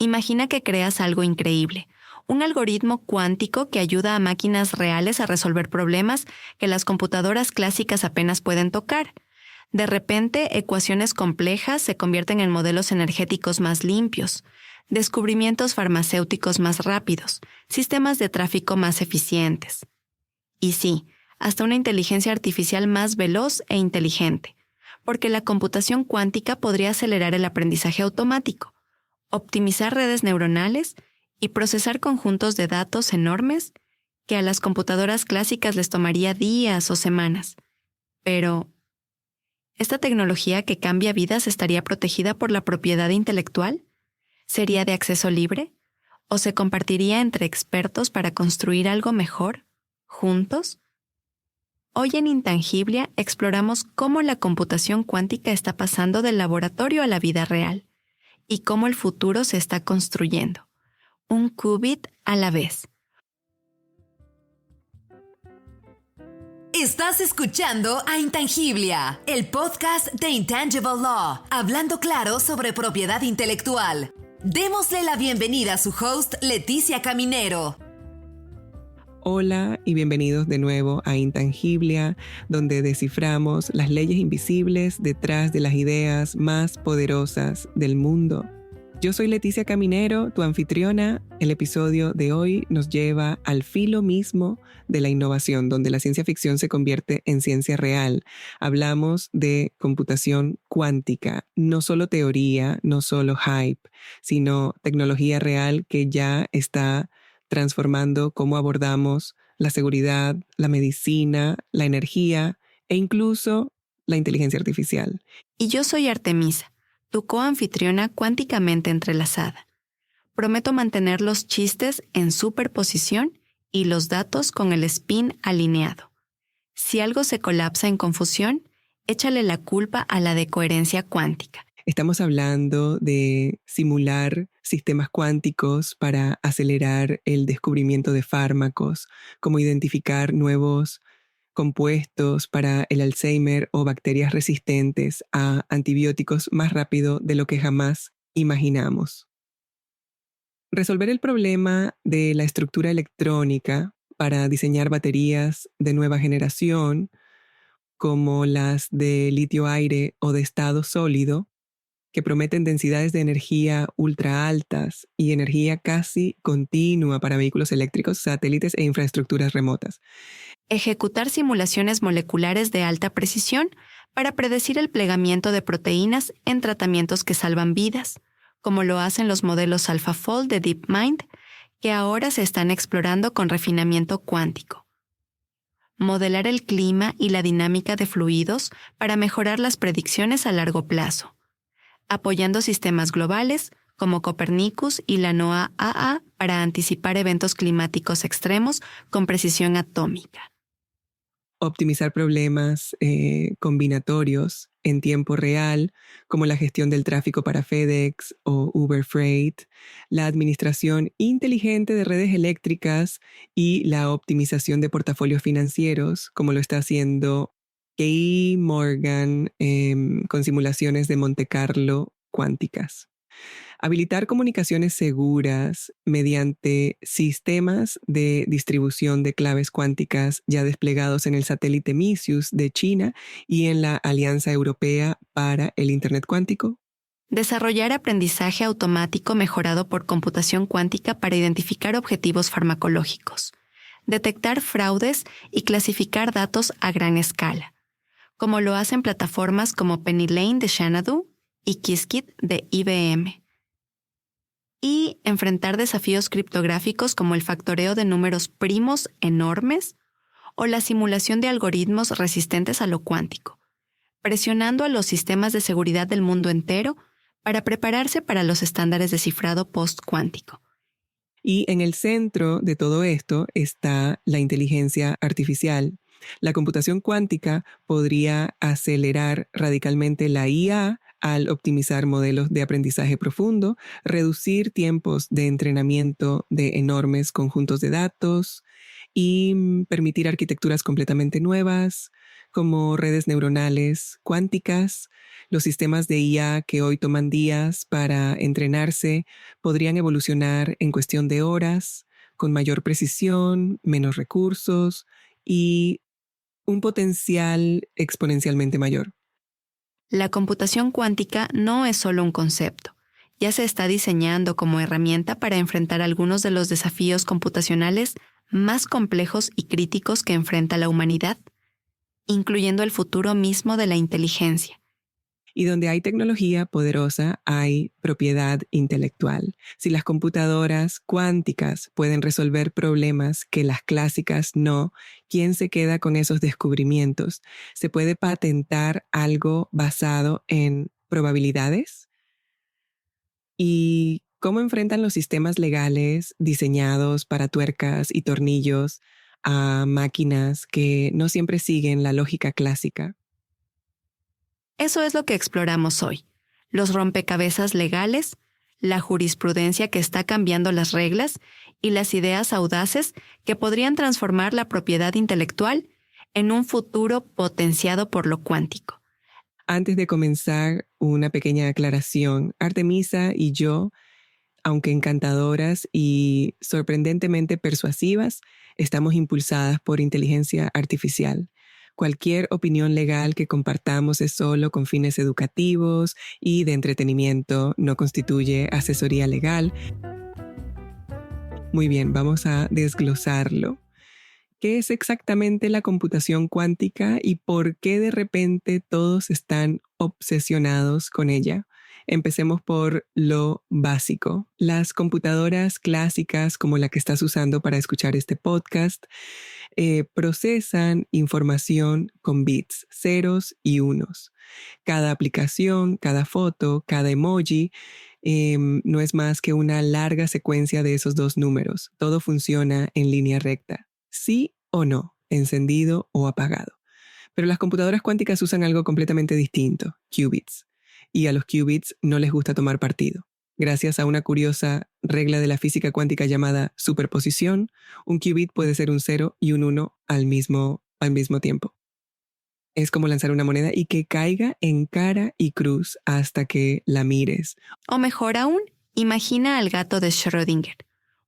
Imagina que creas algo increíble, un algoritmo cuántico que ayuda a máquinas reales a resolver problemas que las computadoras clásicas apenas pueden tocar. De repente, ecuaciones complejas se convierten en modelos energéticos más limpios, descubrimientos farmacéuticos más rápidos, sistemas de tráfico más eficientes. Y sí, hasta una inteligencia artificial más veloz e inteligente, porque la computación cuántica podría acelerar el aprendizaje automático, optimizar redes neuronales y procesar conjuntos de datos enormes que a las computadoras clásicas les tomaría días o semanas. Pero, ¿esta tecnología que cambia vidas estaría protegida por la propiedad intelectual? ¿Sería de acceso libre? ¿O se compartiría entre expertos para construir algo mejor, juntos? Hoy en Intangiblia exploramos cómo la computación cuántica está pasando del laboratorio a la vida real y cómo el futuro se está construyendo, un qubit a la vez. Estás escuchando a Intangiblia, el podcast de Intangible Law, hablando claro sobre propiedad intelectual. Démosle la bienvenida a su host, Leticia Caminero. Hola y bienvenidos de nuevo a Intangiblia, donde desciframos las leyes invisibles detrás de las ideas más poderosas del mundo. Yo soy Leticia Caminero, tu anfitriona. El episodio de hoy nos lleva al filo mismo de la innovación, donde la ciencia ficción se convierte en ciencia real. Hablamos de computación cuántica, no solo teoría, no solo hype, sino tecnología real que ya está transformando cómo abordamos la seguridad, la medicina, la energía e incluso la inteligencia artificial. Y yo soy Artemisa, tu coanfitriona cuánticamente entrelazada. Prometo mantener los chistes en superposición y los datos con el spin alineado. Si algo se colapsa en confusión, échale la culpa a la decoherencia cuántica. Estamos hablando de simular sistemas cuánticos para acelerar el descubrimiento de fármacos, como identificar nuevos compuestos para el Alzheimer o bacterias resistentes a antibióticos más rápido de lo que jamás imaginamos. Resolver el problema de la estructura electrónica para diseñar baterías de nueva generación, como las de litio-aire o de estado sólido, que prometen densidades de energía ultra altas y energía casi continua para vehículos eléctricos, satélites e infraestructuras remotas. Ejecutar simulaciones moleculares de alta precisión para predecir el plegamiento de proteínas en tratamientos que salvan vidas, como lo hacen los modelos AlphaFold de DeepMind, que ahora se están explorando con refinamiento cuántico. Modelar el clima y la dinámica de fluidos para mejorar las predicciones a largo plazo, apoyando sistemas globales como Copernicus y la NOAA para anticipar eventos climáticos extremos con precisión atómica. Optimizar problemas combinatorios en tiempo real, como la gestión del tráfico para FedEx o Uber Freight, la administración inteligente de redes eléctricas y la optimización de portafolios financieros, como lo está haciendo K. Morgan con simulaciones de Monte Carlo cuánticas. Habilitar comunicaciones seguras mediante sistemas de distribución de claves cuánticas ya desplegados en el satélite Misius de China y en la Alianza Europea para el Internet Cuántico. Desarrollar aprendizaje automático mejorado por computación cuántica para identificar objetivos farmacológicos. Detectar fraudes y clasificar datos a gran escala, como lo hacen plataformas como PennyLane de Xanadu y Qiskit de IBM. Y enfrentar desafíos criptográficos como el factoreo de números primos enormes o la simulación de algoritmos resistentes a lo cuántico, presionando a los sistemas de seguridad del mundo entero para prepararse para los estándares de cifrado post-cuántico. Y en el centro de todo esto está la inteligencia artificial. La computación cuántica podría acelerar radicalmente la IA al optimizar modelos de aprendizaje profundo, reducir tiempos de entrenamiento de enormes conjuntos de datos y permitir arquitecturas completamente nuevas, como redes neuronales cuánticas. Los sistemas de IA que hoy toman días para entrenarse podrían evolucionar en cuestión de horas, con mayor precisión, menos recursos y un potencial exponencialmente mayor. La computación cuántica no es solo un concepto. Ya se está diseñando como herramienta para enfrentar algunos de los desafíos computacionales más complejos y críticos que enfrenta la humanidad, incluyendo el futuro mismo de la inteligencia. Y donde hay tecnología poderosa, hay propiedad intelectual. Si las computadoras cuánticas pueden resolver problemas que las clásicas no, ¿quién se queda con esos descubrimientos? ¿Se puede patentar algo basado en probabilidades? ¿Y cómo enfrentan los sistemas legales diseñados para tuercas y tornillos a máquinas que no siempre siguen la lógica clásica? Eso es lo que exploramos hoy. Los rompecabezas legales, la jurisprudencia que está cambiando las reglas y las ideas audaces que podrían transformar la propiedad intelectual en un futuro potenciado por lo cuántico. Antes de comenzar, una pequeña aclaración. Artemisa y yo, aunque encantadoras y sorprendentemente persuasivas, estamos impulsadas por inteligencia artificial. Cualquier opinión legal que compartamos es solo con fines educativos y de entretenimiento, no constituye asesoría legal. Muy bien, vamos a desglosarlo. ¿Qué es exactamente la computación cuántica y por qué de repente todos están obsesionados con ella? Empecemos por lo básico. Las computadoras clásicas, como la que estás usando para escuchar este podcast, procesan información con bits, ceros y unos. Cada aplicación, cada foto, cada emoji no es más que una larga secuencia de esos dos números. Todo funciona en línea recta. Sí o no, encendido o apagado. Pero las computadoras cuánticas usan algo completamente distinto, qubits. Y a los qubits no les gusta tomar partido. Gracias a una curiosa regla de la física cuántica llamada superposición, un qubit puede ser un 0 y un 1 al mismo tiempo. Es como lanzar una moneda y que caiga en cara y cruz hasta que la mires. O mejor aún, imagina al gato de Schrödinger,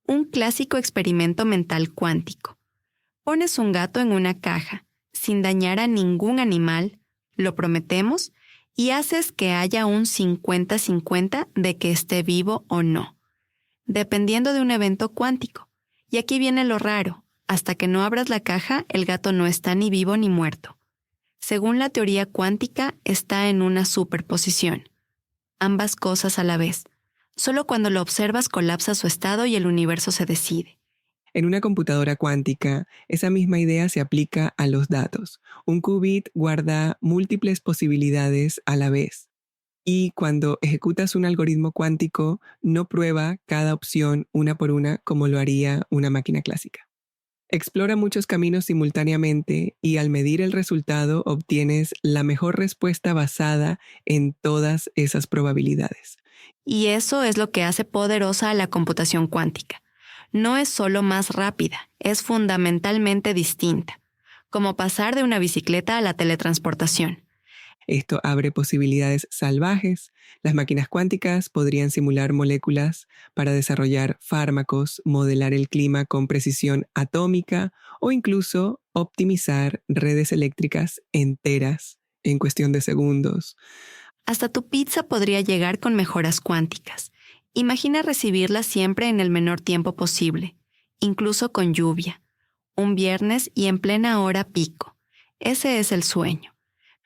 un clásico experimento mental cuántico. Pones un gato en una caja, sin dañar a ningún animal, lo prometemos, y haces que haya un 50-50 de que esté vivo o no, dependiendo de un evento cuántico. Y aquí viene lo raro, hasta que no abras la caja, el gato no está ni vivo ni muerto. Según la teoría cuántica, está en una superposición. Ambas cosas a la vez. Solo cuando lo observas colapsa su estado y el universo se decide. En una computadora cuántica, esa misma idea se aplica a los datos. Un qubit guarda múltiples posibilidades a la vez. Y cuando ejecutas un algoritmo cuántico, no prueba cada opción una por una como lo haría una máquina clásica. Explora muchos caminos simultáneamente y al medir el resultado obtienes la mejor respuesta basada en todas esas probabilidades. Y eso es lo que hace poderosa a la computación cuántica. No es solo más rápida, es fundamentalmente distinta, como pasar de una bicicleta a la teletransportación. Esto abre posibilidades salvajes. Las máquinas cuánticas podrían simular moléculas para desarrollar fármacos, modelar el clima con precisión atómica o incluso optimizar redes eléctricas enteras en cuestión de segundos. Hasta tu pizza podría llegar con mejoras cuánticas. Imagina recibirla siempre en el menor tiempo posible, incluso con lluvia, un viernes y en plena hora pico. Ese es el sueño.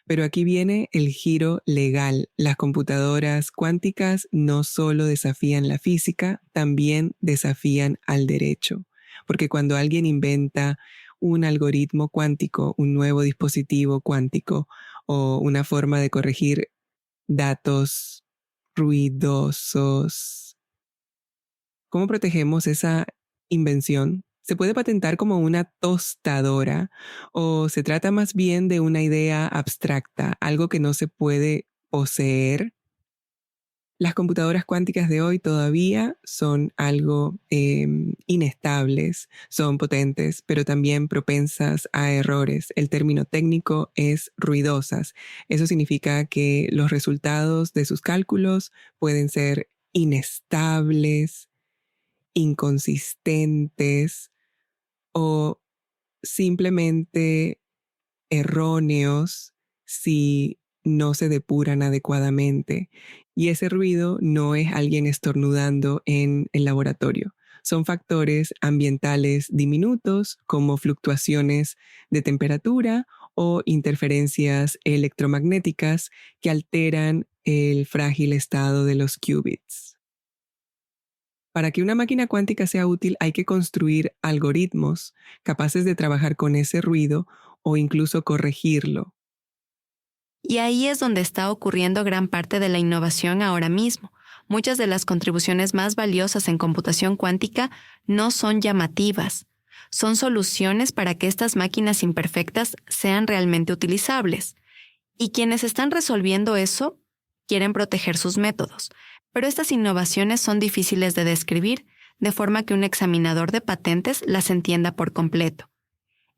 Pero aquí viene el giro legal. Las computadoras cuánticas no solo desafían la física, también desafían al derecho. Porque cuando alguien inventa un algoritmo cuántico, un nuevo dispositivo cuántico o una forma de corregir datos ruidosos, ¿cómo protegemos esa invención? ¿Se puede patentar como una tostadora o se trata más bien de una idea abstracta, algo que no se puede poseer? Las computadoras cuánticas de hoy todavía son algo inestables, son potentes, pero también propensas a errores. El término técnico es ruidosas. Eso significa que los resultados de sus cálculos pueden ser inestables, inconsistentes o simplemente erróneos si no se depuran adecuadamente. Y ese ruido no es alguien estornudando en el laboratorio. Son factores ambientales diminutos como fluctuaciones de temperatura o interferencias electromagnéticas que alteran el frágil estado de los qubits. Para que una máquina cuántica sea útil hay que construir algoritmos capaces de trabajar con ese ruido o incluso corregirlo. Y ahí es donde está ocurriendo gran parte de la innovación ahora mismo. Muchas de las contribuciones más valiosas en computación cuántica no son llamativas. Son soluciones para que estas máquinas imperfectas sean realmente utilizables. Y quienes están resolviendo eso quieren proteger sus métodos. Pero estas innovaciones son difíciles de describir, de forma que un examinador de patentes las entienda por completo.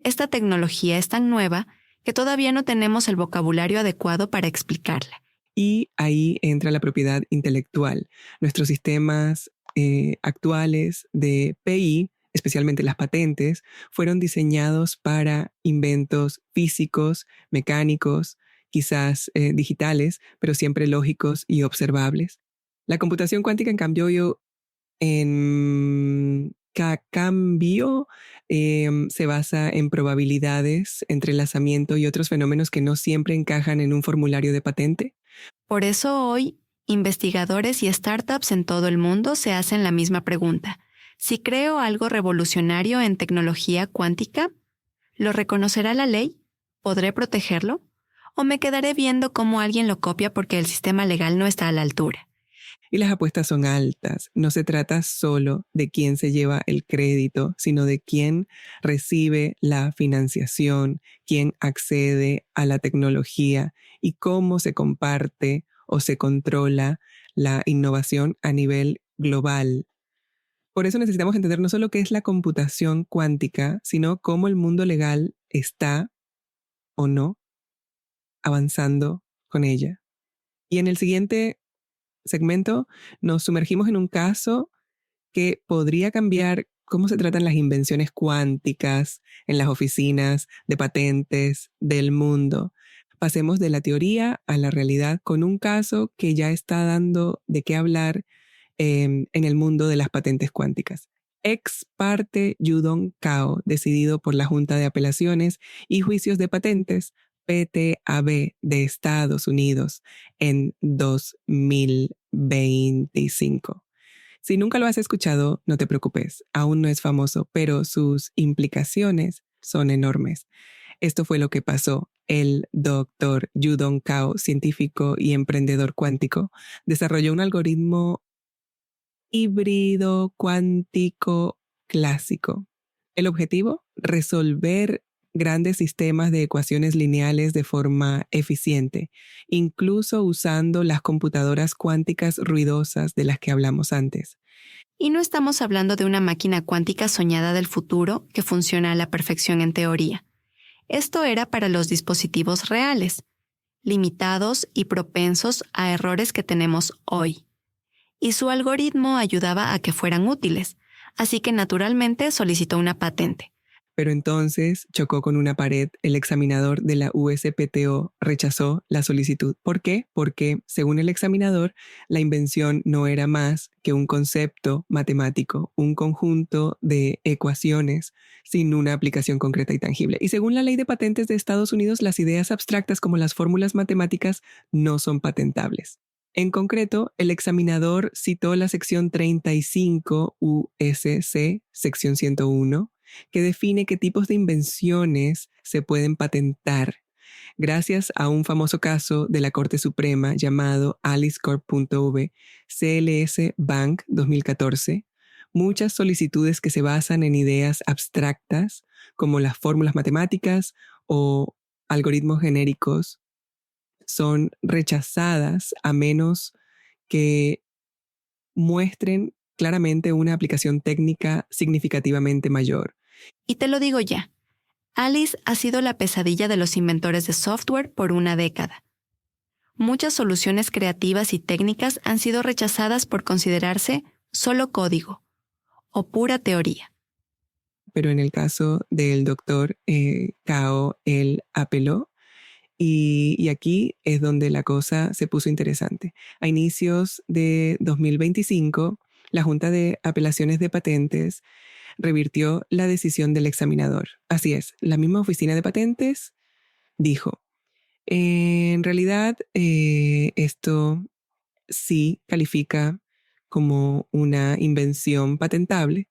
Esta tecnología es tan nueva que todavía no tenemos el vocabulario adecuado para explicarla. Y ahí entra la propiedad intelectual. Nuestros sistemas actuales de PI, especialmente las patentes, fueron diseñados para inventos físicos, mecánicos, quizás digitales, pero siempre lógicos y observables. La computación cuántica, en cambio, se basa en probabilidades, entrelazamiento y otros fenómenos que no siempre encajan en un formulario de patente. Por eso hoy, investigadores y startups en todo el mundo se hacen la misma pregunta. Si creo algo revolucionario en tecnología cuántica, ¿lo reconocerá la ley? ¿Podré protegerlo? ¿O me quedaré viendo cómo alguien lo copia porque el sistema legal no está a la altura? Y las apuestas son altas. No se trata solo de quién se lleva el crédito, sino de quién recibe la financiación, quién accede a la tecnología y cómo se comparte o se controla la innovación a nivel global. Por eso necesitamos entender no solo qué es la computación cuántica, sino cómo el mundo legal está o no avanzando con ella. Y en el siguiente segmento nos sumergimos en un caso que podría cambiar cómo se tratan las invenciones cuánticas en las oficinas de patentes del mundo. Pasemos de la teoría a la realidad con un caso que ya está dando de qué hablar en el mundo de las patentes cuánticas. Ex parte Yudong Cao, decidido por la Junta de Apelaciones y Juicios de Patentes, PTAB de Estados Unidos en 2025. Si nunca lo has escuchado, no te preocupes, aún no es famoso, pero sus implicaciones son enormes. Esto fue lo que pasó. El doctor Yudong Cao, científico y emprendedor cuántico, desarrolló un algoritmo híbrido cuántico clásico. El objetivo, resolver grandes sistemas de ecuaciones lineales de forma eficiente, incluso usando las computadoras cuánticas ruidosas de las que hablamos antes. Y no estamos hablando de una máquina cuántica soñada del futuro que funciona a la perfección en teoría. Esto era para los dispositivos reales, limitados y propensos a errores que tenemos hoy. Y su algoritmo ayudaba a que fueran útiles, así que naturalmente solicitó una patente. Pero entonces chocó con una pared. El examinador de la USPTO rechazó la solicitud. ¿Por qué? Porque, según el examinador, la invención no era más que un concepto matemático, un conjunto de ecuaciones sin una aplicación concreta y tangible. Y según la ley de patentes de Estados Unidos, las ideas abstractas como las fórmulas matemáticas no son patentables. En concreto, el examinador citó la sección 35 USC, sección 101, que define qué tipos de invenciones se pueden patentar, gracias a un famoso caso de la Corte Suprema llamado AliceCorp.v, CLS Bank 2014. Muchas solicitudes que se basan en ideas abstractas, como las fórmulas matemáticas o algoritmos genéricos, son rechazadas a menos que muestren claramente una aplicación técnica significativamente mayor. Y te lo digo ya, Alice ha sido la pesadilla de los inventores de software por una década. Muchas soluciones creativas y técnicas han sido rechazadas por considerarse solo código o pura teoría. Pero en el caso del doctor Cao, él apeló y aquí es donde la cosa se puso interesante. A inicios de 2025, la Junta de Apelaciones de Patentes revirtió la decisión del examinador. Así es, la misma oficina de patentes dijo, en realidad esto sí califica como una invención patentable.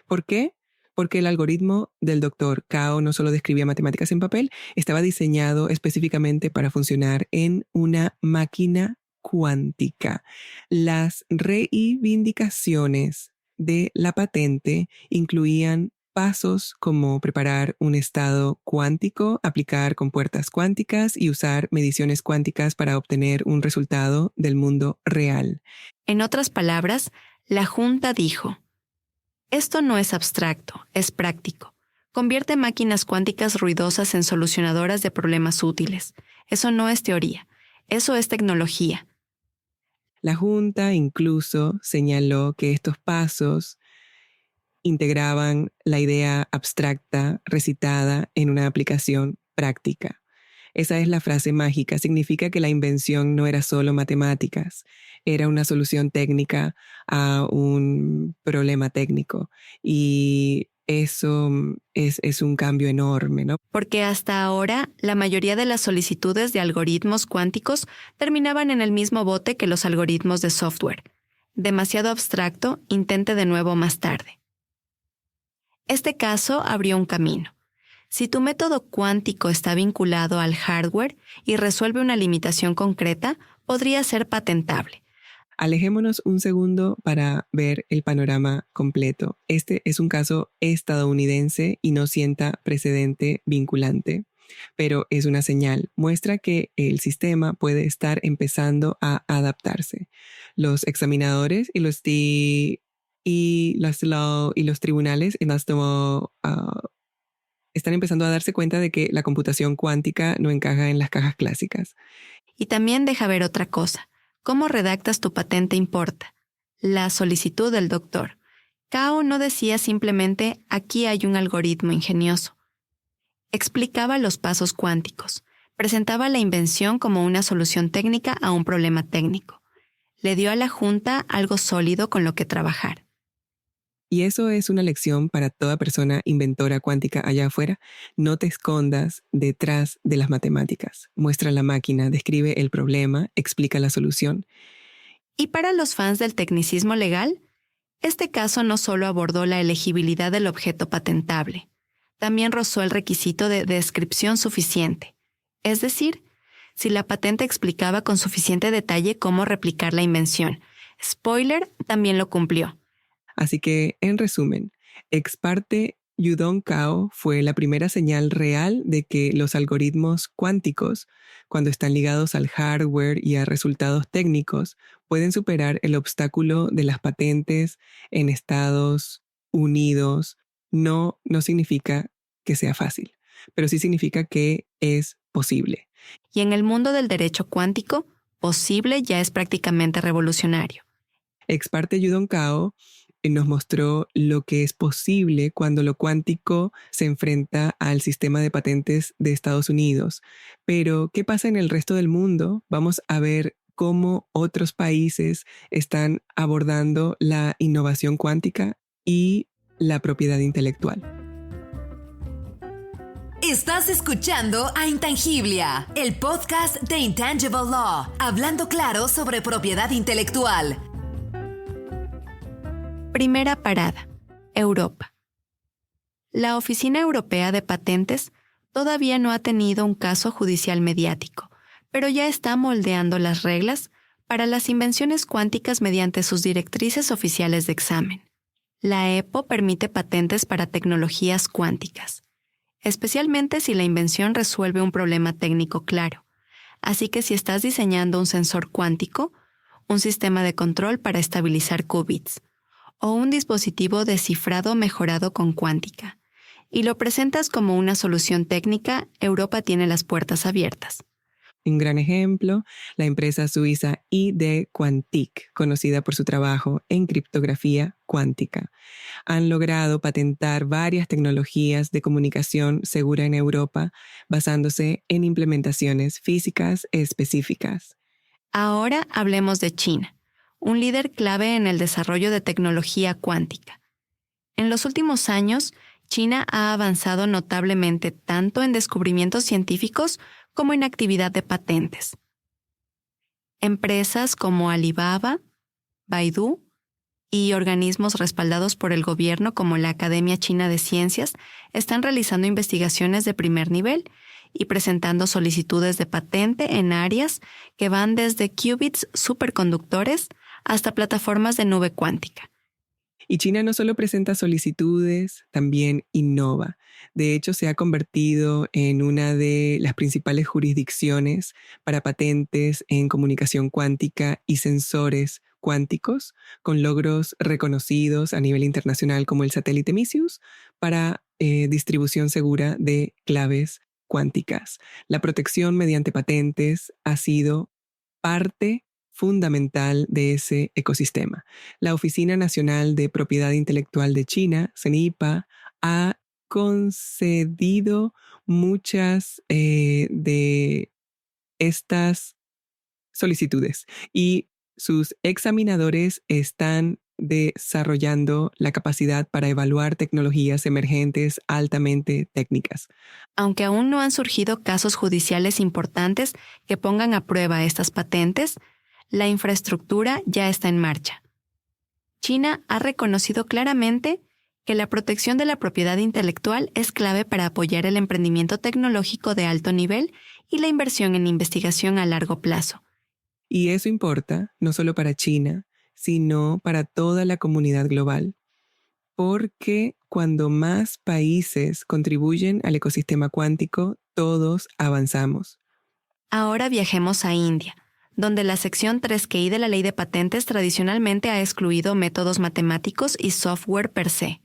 ¿Por qué? Porque el algoritmo del doctor Cao no solo describía matemáticas en papel, estaba diseñado específicamente para funcionar en una máquina cuántica. Las reivindicaciones de la patente incluían pasos como preparar un estado cuántico, aplicar compuertas cuánticas y usar mediciones cuánticas para obtener un resultado del mundo real. En otras palabras, la Junta dijo: esto no es abstracto, es práctico. Convierte máquinas cuánticas ruidosas en solucionadoras de problemas útiles. Eso no es teoría, eso es tecnología. La Junta incluso señaló que estos pasos integraban la idea abstracta recitada en una aplicación práctica. Esa es la frase mágica. Significa que la invención no era solo matemáticas, era una solución técnica a un problema técnico. Y eso es un cambio enorme, ¿no? Porque hasta ahora, la mayoría de las solicitudes de algoritmos cuánticos terminaban en el mismo bote que los algoritmos de software. Demasiado abstracto, intente de nuevo más tarde. Este caso abrió un camino. Si tu método cuántico está vinculado al hardware y resuelve una limitación concreta, podría ser patentable. Alejémonos un segundo para ver el panorama completo. Este es un caso estadounidense y no sienta precedente vinculante, pero es una señal. Muestra que el sistema puede estar empezando a adaptarse. Los examinadores y los tribunales están empezando a darse cuenta de que la computación cuántica no encaja en las cajas clásicas. Y también deja ver otra cosa. ¿Cómo redactas tu patente importa? La solicitud del doctor. Cao no decía simplemente aquí hay un algoritmo ingenioso. Explicaba los pasos cuánticos. Presentaba la invención como una solución técnica a un problema técnico. Le dio a la Junta algo sólido con lo que trabajar. Y eso es una lección para toda persona inventora cuántica allá afuera. No te escondas detrás de las matemáticas. Muestra la máquina, describe el problema, explica la solución. Y para los fans del tecnicismo legal, este caso no solo abordó la elegibilidad del objeto patentable, también rozó el requisito de descripción suficiente. Es decir, si la patente explicaba con suficiente detalle cómo replicar la invención. Spoiler, también lo cumplió. Así que, en resumen, ex parte Yudong Cao fue la primera señal real de que los algoritmos cuánticos, cuando están ligados al hardware y a resultados técnicos, pueden superar el obstáculo de las patentes en Estados Unidos. No significa que sea fácil, pero sí significa que es posible. Y en el mundo del derecho cuántico, posible ya es prácticamente revolucionario. Ex parte Yudong Cao nos mostró lo que es posible cuando lo cuántico se enfrenta al sistema de patentes de Estados Unidos. Pero, ¿qué pasa en el resto del mundo? Vamos a ver cómo otros países están abordando la innovación cuántica y la propiedad intelectual. Estás escuchando a Intangiblia, el podcast de Intangible Law, hablando claro sobre propiedad intelectual. Primera parada, Europa. La Oficina Europea de Patentes todavía no ha tenido un caso judicial mediático, pero ya está moldeando las reglas para las invenciones cuánticas mediante sus directrices oficiales de examen. La EPO permite patentes para tecnologías cuánticas, especialmente si la invención resuelve un problema técnico claro. Así que si estás diseñando un sensor cuántico, un sistema de control para estabilizar qubits, o un dispositivo de cifrado mejorado con cuántica, y lo presentas como una solución técnica, Europa tiene las puertas abiertas. Un gran ejemplo, la empresa suiza ID Quantique, conocida por su trabajo en criptografía cuántica. Han logrado patentar varias tecnologías de comunicación segura en Europa basándose en implementaciones físicas específicas. Ahora hablemos de China, un líder clave en el desarrollo de tecnología cuántica. En los últimos años, China ha avanzado notablemente tanto en descubrimientos científicos como en actividad de patentes. Empresas como Alibaba, Baidu y organismos respaldados por el gobierno como la Academia China de Ciencias están realizando investigaciones de primer nivel y presentando solicitudes de patente en áreas que van desde qubits superconductores hasta plataformas de nube cuántica. Y China no solo presenta solicitudes, también innova. De hecho, se ha convertido en una de las principales jurisdicciones para patentes en comunicación cuántica y sensores cuánticos, con logros reconocidos a nivel internacional como el satélite MISIUS para distribución segura de claves cuánticas. La protección mediante patentes ha sido parte fundamental de ese ecosistema. La Oficina Nacional de Propiedad Intelectual de China, CNIPA, ha concedido muchas de estas solicitudes y sus examinadores están desarrollando la capacidad para evaluar tecnologías emergentes altamente técnicas. Aunque aún no han surgido casos judiciales importantes que pongan a prueba estas patentes, la infraestructura ya está en marcha. China ha reconocido claramente que la protección de la propiedad intelectual es clave para apoyar el emprendimiento tecnológico de alto nivel y la inversión en investigación a largo plazo. Y eso importa no solo para China, sino para toda la comunidad global, porque cuando más países contribuyen al ecosistema cuántico, todos avanzamos. Ahora viajemos a India, donde la sección 3QI de la Ley de Patentes tradicionalmente ha excluido métodos matemáticos y software per se.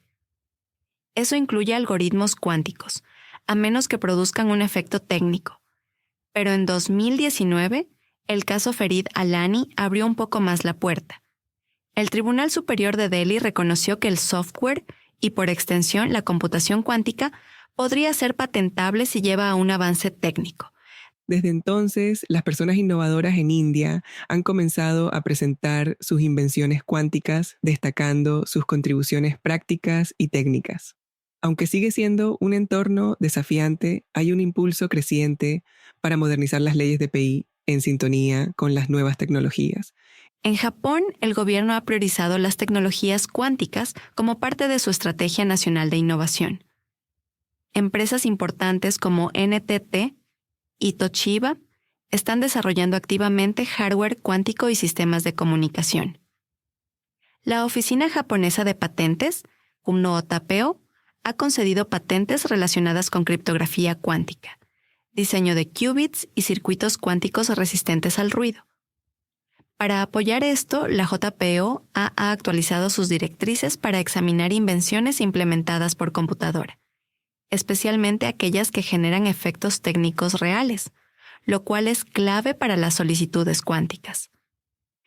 Eso incluye algoritmos cuánticos, a menos que produzcan un efecto técnico. Pero en 2019, el caso Ferid Alani abrió un poco más la puerta. El Tribunal Superior de Delhi reconoció que el software y, por extensión, la computación cuántica podría ser patentable si lleva a un avance técnico. Desde entonces, las personas innovadoras en India han comenzado a presentar sus invenciones cuánticas, destacando sus contribuciones prácticas y técnicas. Aunque sigue siendo un entorno desafiante, hay un impulso creciente para modernizar las leyes de PI en sintonía con las nuevas tecnologías. En Japón, el gobierno ha priorizado las tecnologías cuánticas como parte de su Estrategia Nacional de Innovación. Empresas importantes como NTT y Toshiba están desarrollando activamente hardware cuántico y sistemas de comunicación. La Oficina Japonesa de Patentes, Kunno Tapeo, ha concedido patentes relacionadas con criptografía cuántica, diseño de qubits y circuitos cuánticos resistentes al ruido. Para apoyar esto, la JPO ha actualizado sus directrices para examinar invenciones implementadas por computadora, especialmente aquellas que generan efectos técnicos reales, lo cual es clave para las solicitudes cuánticas.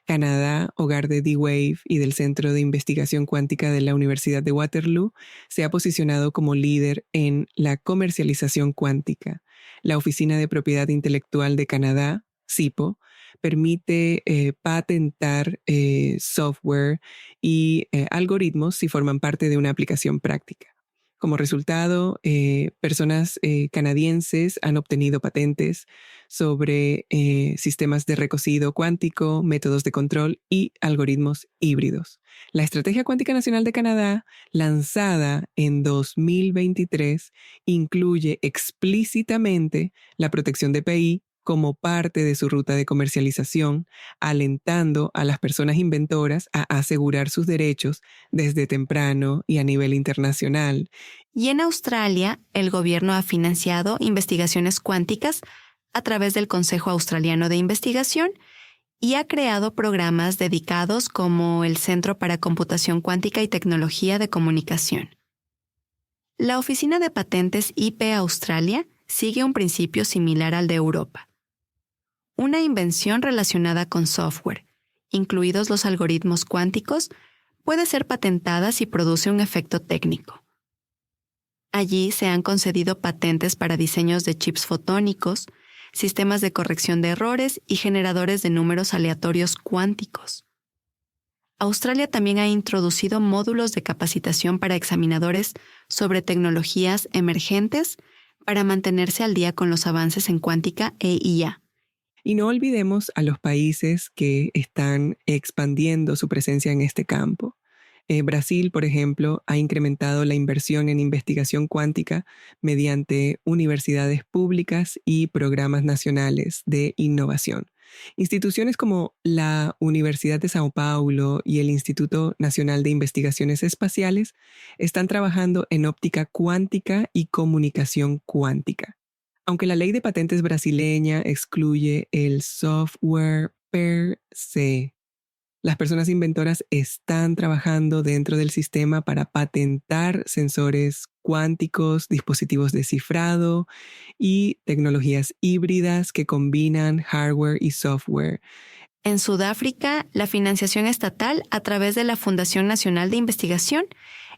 Canadá, hogar de D-Wave y del Centro de Investigación Cuántica de la Universidad de Waterloo, se ha posicionado como líder en la comercialización cuántica. La Oficina de Propiedad Intelectual de Canadá, CIPO, permite patentar software y algoritmos si forman parte de una aplicación práctica. Como resultado, personas canadienses han obtenido patentes sobre sistemas de recocido cuántico, métodos de control y algoritmos híbridos. La Estrategia Cuántica Nacional de Canadá, lanzada en 2023, incluye explícitamente la protección de PI como parte de su ruta de comercialización, alentando a las personas inventoras a asegurar sus derechos desde temprano y a nivel internacional. Y en Australia, el gobierno ha financiado investigaciones cuánticas a través del Consejo Australiano de Investigación y ha creado programas dedicados como el Centro para Computación Cuántica y Tecnología de Comunicación. La Oficina de Patentes IP Australia sigue un principio similar al de Europa. Una invención relacionada con software, incluidos los algoritmos cuánticos, puede ser patentada si produce un efecto técnico. Allí se han concedido patentes para diseños de chips fotónicos, sistemas de corrección de errores y generadores de números aleatorios cuánticos. Australia también ha introducido módulos de capacitación para examinadores sobre tecnologías emergentes para mantenerse al día con los avances en cuántica e IA. Y no olvidemos a los países que están expandiendo su presencia en este campo. Brasil, por ejemplo, ha incrementado la inversión en investigación cuántica mediante universidades públicas y programas nacionales de innovación. Instituciones como la Universidad de São Paulo y el Instituto Nacional de Investigaciones Espaciales están trabajando en óptica cuántica y comunicación cuántica. Aunque la ley de patentes brasileña excluye el software per se, las personas inventoras están trabajando dentro del sistema para patentar sensores cuánticos, dispositivos de cifrado y tecnologías híbridas que combinan hardware y software. En Sudáfrica, la financiación estatal a través de la Fundación Nacional de Investigación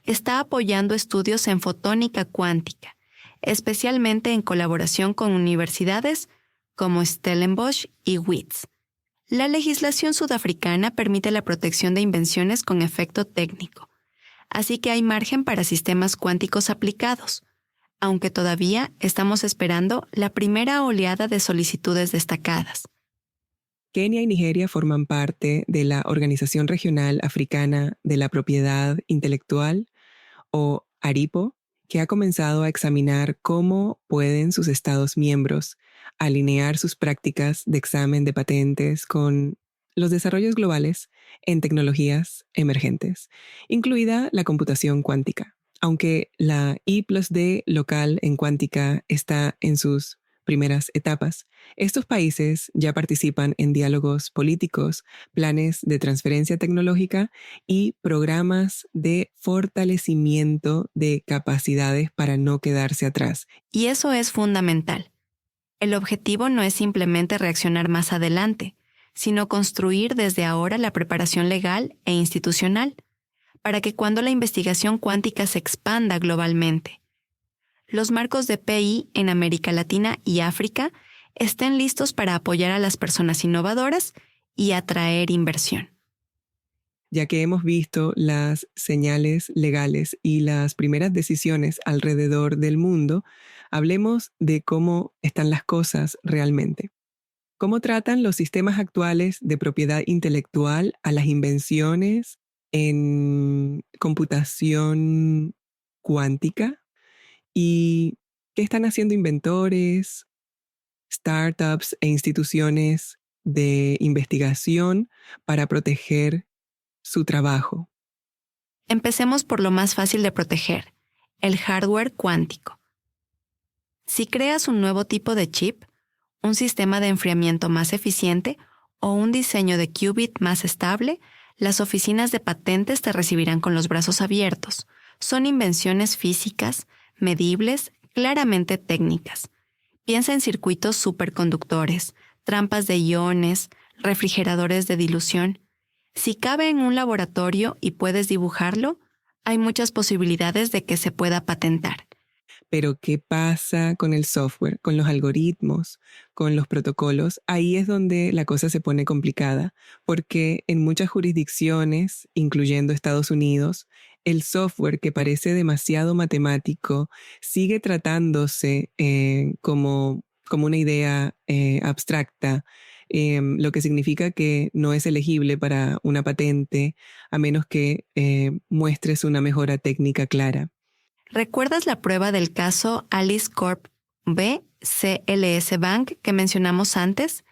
está apoyando estudios en fotónica cuántica, especialmente en colaboración con universidades como Stellenbosch y Wits. La legislación sudafricana permite la protección de invenciones con efecto técnico, así que hay margen para sistemas cuánticos aplicados, aunque todavía estamos esperando la primera oleada de solicitudes destacadas. Kenia y Nigeria forman parte de la Organización Regional Africana de la Propiedad Intelectual, o ARIPO, que ha comenzado a examinar cómo pueden sus Estados miembros alinear sus prácticas de examen de patentes con los desarrollos globales en tecnologías emergentes, incluida la computación cuántica. Aunque la I+D local en cuántica está en sus primeras etapas, estos países ya participan en diálogos políticos, planes de transferencia tecnológica y programas de fortalecimiento de capacidades para no quedarse atrás. Y eso es fundamental. El objetivo no es simplemente reaccionar más adelante, sino construir desde ahora la preparación legal e institucional, para que cuando la investigación cuántica se expanda globalmente, los marcos de PI en América Latina y África estén listos para apoyar a las personas innovadoras y atraer inversión. Ya que hemos visto las señales legales y las primeras decisiones alrededor del mundo, hablemos de cómo están las cosas realmente. ¿Cómo tratan los sistemas actuales de propiedad intelectual a las invenciones en computación cuántica? ¿Y qué están haciendo inventores, startups e instituciones de investigación para proteger su trabajo? Empecemos por lo más fácil de proteger, el hardware cuántico. Si creas un nuevo tipo de chip, un sistema de enfriamiento más eficiente o un diseño de qubit más estable, las oficinas de patentes te recibirán con los brazos abiertos. Son invenciones físicas, medibles, claramente técnicas. Piensa en circuitos superconductores, trampas de iones, refrigeradores de dilución. Si cabe en un laboratorio y puedes dibujarlo, hay muchas posibilidades de que se pueda patentar. Pero ¿qué pasa con el software, con los algoritmos, con los protocolos? Ahí es donde la cosa se pone complicada, porque en muchas jurisdicciones, incluyendo Estados Unidos, el software que parece demasiado matemático sigue tratándose como una idea abstracta, lo que significa que no es elegible para una patente a menos que muestres una mejora técnica clara. ¿Recuerdas la prueba del caso Alice Corp B CLS Bank que mencionamos antes?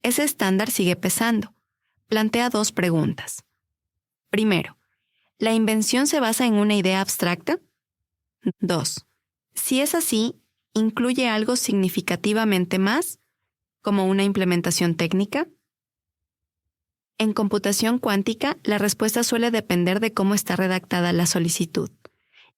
Ese estándar sigue pesando. Plantea dos preguntas. Primero, ¿la invención se basa en una idea abstracta? 2. Si es así, ¿incluye algo significativamente más, como una implementación técnica? En computación cuántica, la respuesta suele depender de cómo está redactada la solicitud.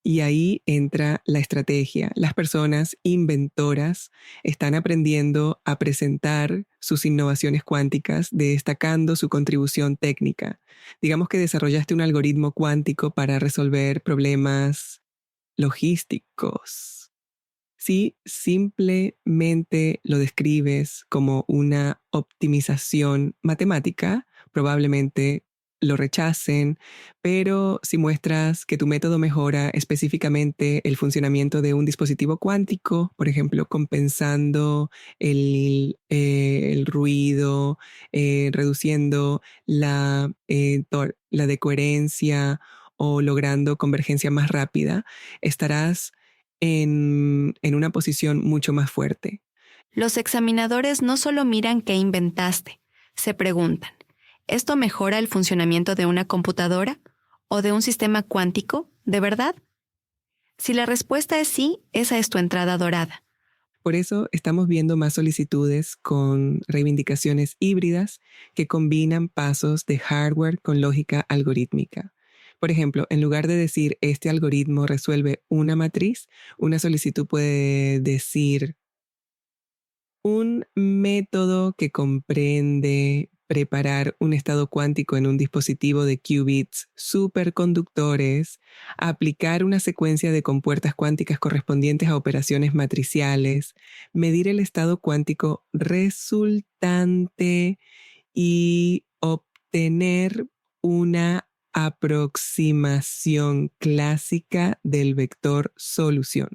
Y ahí entra la estrategia. Las personas inventoras están aprendiendo a presentar sus innovaciones cuánticas, destacando su contribución técnica. Digamos que desarrollaste un algoritmo cuántico para resolver problemas logísticos. Si simplemente lo describes como una optimización matemática, probablemente lo rechacen, pero si muestras que tu método mejora específicamente el funcionamiento de un dispositivo cuántico, por ejemplo, compensando el ruido, reduciendo la decoherencia o logrando convergencia más rápida, estarás en una posición mucho más fuerte. Los examinadores no solo miran qué inventaste, se preguntan, ¿esto mejora el funcionamiento de una computadora o de un sistema cuántico, de verdad? Si la respuesta es sí, esa es tu entrada dorada. Por eso estamos viendo más solicitudes con reivindicaciones híbridas que combinan pasos de hardware con lógica algorítmica. Por ejemplo, en lugar de decir este algoritmo resuelve una matriz, una solicitud puede decir un método que comprende preparar un estado cuántico en un dispositivo de qubits superconductores, aplicar una secuencia de compuertas cuánticas correspondientes a operaciones matriciales, medir el estado cuántico resultante y obtener una aproximación clásica del vector solución.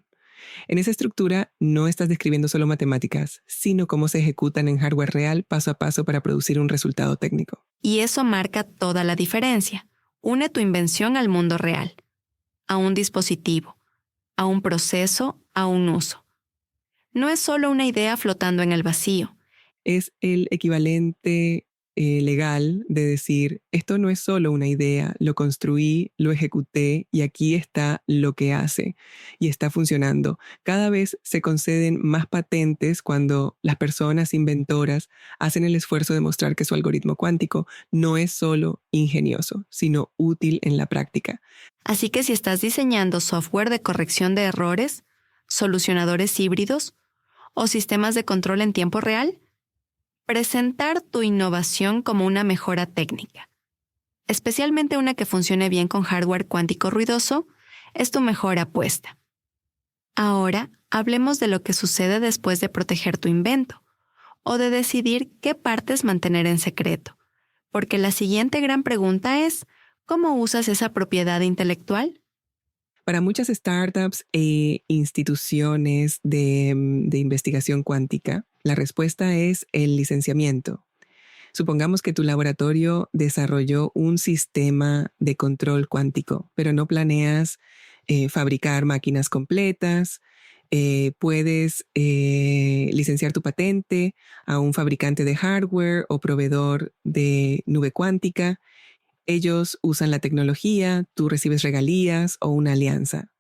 En esa estructura no estás describiendo solo matemáticas, sino cómo se ejecutan en hardware real paso a paso para producir un resultado técnico. Y eso marca toda la diferencia. Une tu invención al mundo real, a un dispositivo, a un proceso, a un uso. No es solo una idea flotando en el vacío. Es el equivalente legal de decir, esto no es solo una idea, lo construí, lo ejecuté y aquí está lo que hace y está funcionando. Cada vez se conceden más patentes cuando las personas inventoras hacen el esfuerzo de mostrar que su algoritmo cuántico no es solo ingenioso, sino útil en la práctica. Así que si estás diseñando software de corrección de errores, solucionadores híbridos o sistemas de control en tiempo real, presentar tu innovación como una mejora técnica, especialmente una que funcione bien con hardware cuántico ruidoso, es tu mejor apuesta. Ahora, hablemos de lo que sucede después de proteger tu invento, o de decidir qué partes mantener en secreto, porque la siguiente gran pregunta es, ¿cómo usas esa propiedad intelectual? Para muchas startups e instituciones de investigación cuántica, la respuesta es el licenciamiento. Supongamos que tu laboratorio desarrolló un sistema de control cuántico, pero no planeas fabricar máquinas completas. Puedes licenciar tu patente a un fabricante de hardware o proveedor de nube cuántica. Ellos usan la tecnología, tú recibes regalías o una alianza.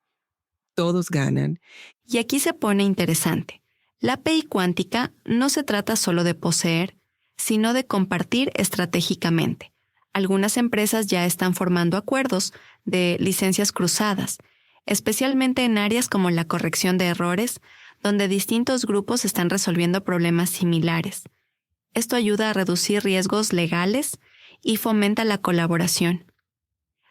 Todos ganan. Y aquí se pone interesante. La API cuántica no se trata solo de poseer, sino de compartir estratégicamente. Algunas empresas ya están formando acuerdos de licencias cruzadas, especialmente en áreas como la corrección de errores, donde distintos grupos están resolviendo problemas similares. Esto ayuda a reducir riesgos legales y fomenta la colaboración.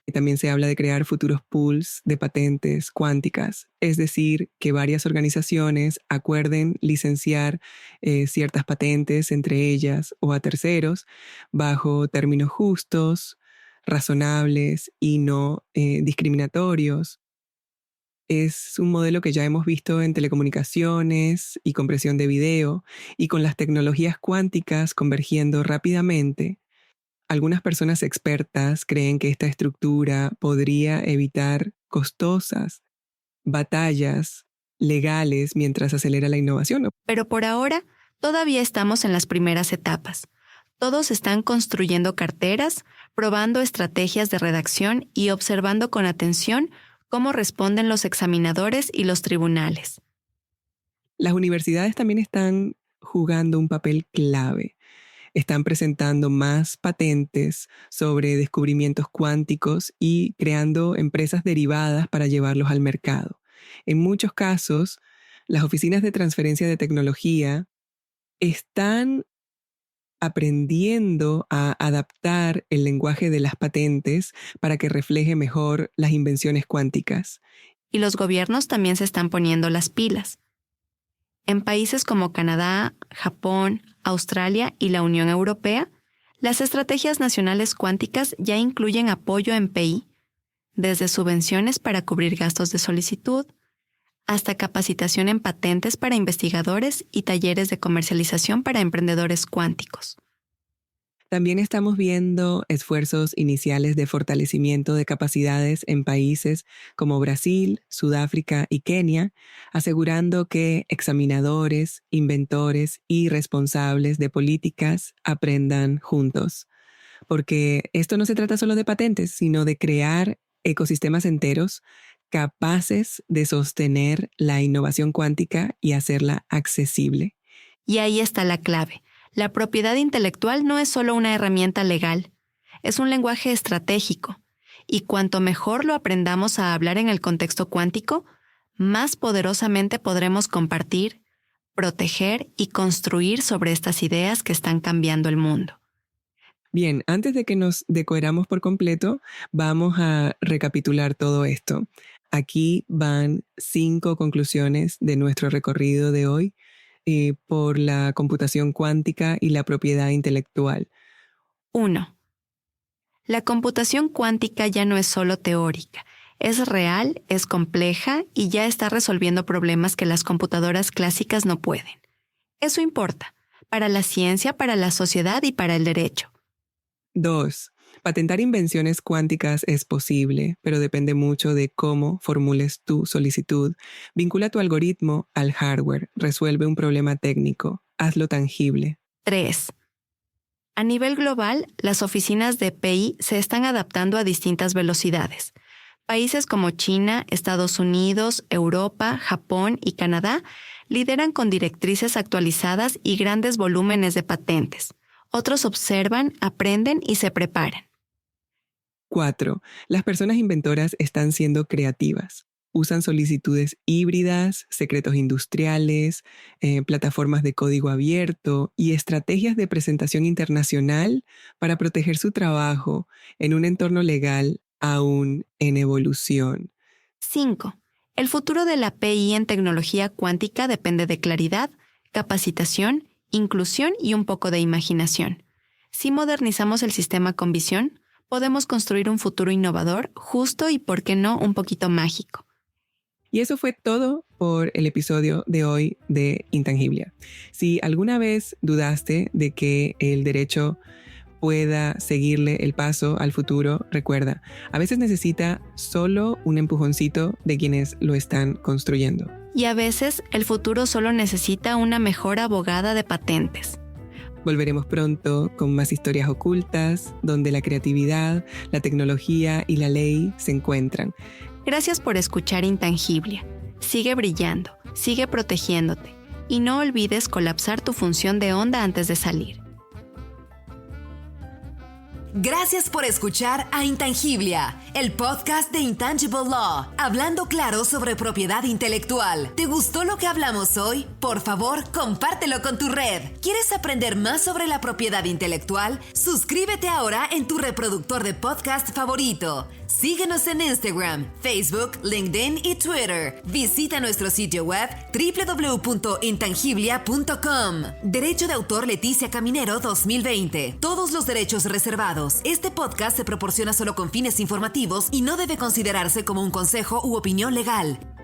Y también se habla de crear futuros pools de patentes cuánticas, es decir, que varias organizaciones acuerden licenciar ciertas patentes entre ellas o a terceros bajo términos justos, razonables y no discriminatorios. Es un modelo que ya hemos visto en telecomunicaciones y compresión de video, y con las tecnologías cuánticas convergiendo rápidamente, algunas personas expertas creen que esta estructura podría evitar costosas batallas legales mientras acelera la innovación. Pero por ahora, todavía estamos en las primeras etapas. Todos están construyendo carteras, probando estrategias de redacción y observando con atención cómo responden los examinadores y los tribunales. Las universidades también están jugando un papel clave. están presentando más patentes sobre descubrimientos cuánticos y creando empresas derivadas para llevarlos al mercado. En muchos casos, las oficinas de transferencia de tecnología están aprendiendo a adaptar el lenguaje de las patentes para que refleje mejor las invenciones cuánticas. Y los gobiernos también se están poniendo las pilas. En países como Canadá, Japón, Australia y la Unión Europea, las estrategias nacionales cuánticas ya incluyen apoyo en PI, desde subvenciones para cubrir gastos de solicitud, hasta capacitación en patentes para investigadores y talleres de comercialización para emprendedores cuánticos. También estamos viendo esfuerzos iniciales de fortalecimiento de capacidades en países como Brasil, Sudáfrica y Kenia, asegurando que examinadores, inventores y responsables de políticas aprendan juntos. Porque esto no se trata solo de patentes, sino de crear ecosistemas enteros capaces de sostener la innovación cuántica y hacerla accesible. Y ahí está la clave. La propiedad intelectual no es solo una herramienta legal, es un lenguaje estratégico. Y cuanto mejor lo aprendamos a hablar en el contexto cuántico, más poderosamente podremos compartir, proteger y construir sobre estas ideas que están cambiando el mundo. Bien, antes de que nos decoeramos por completo, vamos a recapitular todo esto. Aquí van 5 conclusiones de nuestro recorrido de hoy por la computación cuántica y la propiedad intelectual. 1. La computación cuántica ya no es solo teórica, es real, es compleja y ya está resolviendo problemas que las computadoras clásicas no pueden. Eso importa, para la ciencia, para la sociedad y para el derecho. 2. Patentar invenciones cuánticas es posible, pero depende mucho de cómo formules tu solicitud. Vincula tu algoritmo al hardware, resuelve un problema técnico, hazlo tangible. 3. A nivel global, las oficinas de PI se están adaptando a distintas velocidades. Países como China, Estados Unidos, Europa, Japón y Canadá lideran con directrices actualizadas y grandes volúmenes de patentes. Otros observan, aprenden y se preparan. 4. Las personas inventoras están siendo creativas. Usan solicitudes híbridas, secretos industriales, plataformas de código abierto y estrategias de presentación internacional para proteger su trabajo en un entorno legal aún en evolución. 5. El futuro de la PI en tecnología cuántica depende de claridad, capacitación, inclusión y un poco de imaginación. Si modernizamos el sistema con visión, podemos construir un futuro innovador, justo y, por qué no, un poquito mágico. Y eso fue todo por el episodio de hoy de Intangiblia. Si alguna vez dudaste de que el derecho pueda seguirle el paso al futuro, recuerda, a veces necesita solo un empujoncito de quienes lo están construyendo. Y a veces el futuro solo necesita una mejor abogada de patentes. Volveremos pronto con más historias ocultas, donde la creatividad, la tecnología y la ley se encuentran. Gracias por escuchar Intangiblia. Sigue brillando, sigue protegiéndote y no olvides colapsar tu función de onda antes de salir. Gracias por escuchar a Intangiblia, el podcast de Intangible Law, hablando claro sobre propiedad intelectual. ¿Te gustó lo que hablamos hoy? Por favor, compártelo con tu red. ¿Quieres aprender más sobre la propiedad intelectual? Suscríbete ahora en tu reproductor de podcast favorito. Síguenos en Instagram, Facebook, LinkedIn y Twitter. Visita nuestro sitio web www.intangiblia.com. Derecho de autor Leticia Caminero 2020. Todos los derechos reservados. Este podcast se proporciona solo con fines informativos y no debe considerarse como un consejo u opinión legal.